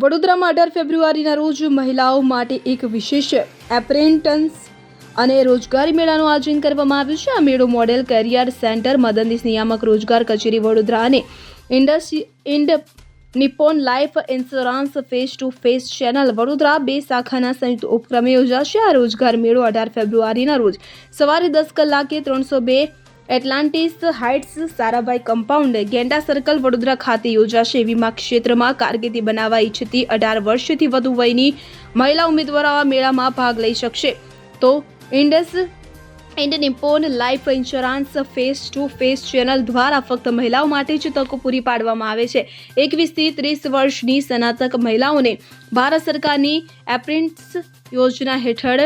વડોદરામાં 18 ફેબ્રુઆરીના રોજ મહિલાઓ માટે એક વિશેષ એપ્રેન્ટિસ અને રોજગારી મેળાનું આયોજન કરવામાં આવ્યું છે. આ મેળો મોડેલ કરિયર સેન્ટર, મદદનીશ નિયામક રોજગાર કચેરી વડોદરા અને Ind Nippon life insurance face to face channel Vadodara બે શાખાના સંયુક્ત ઉપક્રમે યોજાશે. આ રોજગાર મેળો 18 ફેબ્રુઆરીના રોજ સવારે 10 કલાકે 302 એટલાન્ટિસ હાઇટ્સ, સારાભાઈ કમ્પાઉન્ડ, ગેંડા સર્કલ, વડોદરા ખાતે યોજાશે. વીમા ક્ષેત્રમાં કારકિર્દી બનાવવા ઈચ્છતી 18 વર્ષથી વધુ વયની મહિલા ઉમેદવારો આ મેળામાં ભાગ લઈ શકશે. તો ઇન્ડ Nippon life insurance face to face channel દ્વારા ફક્ત મહિલાઓ માટે જ તકો પૂરી પાડવામાં આવે છે. 21 થી 30 વર્ષની સ્નાતક મહિલાઓને ભારત સરકારની એપ્રેન્ટિસ યોજના હેઠળ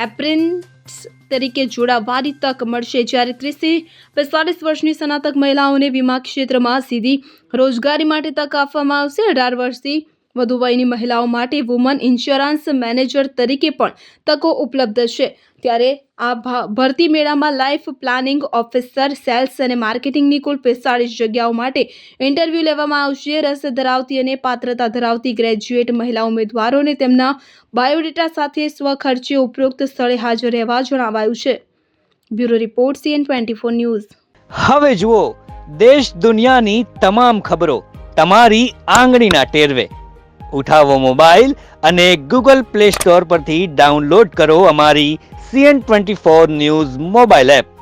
એપ્રેન્ટિસ તરીકે જોડાવાની તક મળશે, જ્યારે 30 થી 45 વર્ષની સ્નાતક મહિલાઓને વીમા ક્ષેત્રમાં સીધી રોજગારી માટે તક આપવામાં આવશે. 18 વર્ષથી વધુ વયની મહિલાઓ માટે વુમન ઇન્સ્યોરન્સ મેનેજર તરીકે પણ તકો ઉપલબ્ધ છે. ત્યારે આ ભરતી મેળામાં લાઈફ પ્લાનિંગ ઓફિસર, સેલ્સ અને માર્કેટિંગની કુલ 45 જગ્યાઓ માટે ઇન્ટરવ્યૂ લેવામાં આવશે. રસ ધરાવતી અને પાત્રતા ધરાવતી ગ્રેજ્યુએટ મહિલા ઉમેદવારોને તેમના બાયોડેટા સાથે સ્વખર્ચે ઉપરોક્ત સ્થળે હાજર રહેવા જણાવાયું છે. Bureau report, CN24 news. હવે જુઓ દેશ દુનિયાની તમામ ખબરો તમારી આંગળીના ટેરવે. ઉઠાવો મોબાઈલ અને Google Play Store પરથી ડાઉનલોડ કરો અમારી CN24 ન્યૂઝ મોબાઈલ એપ.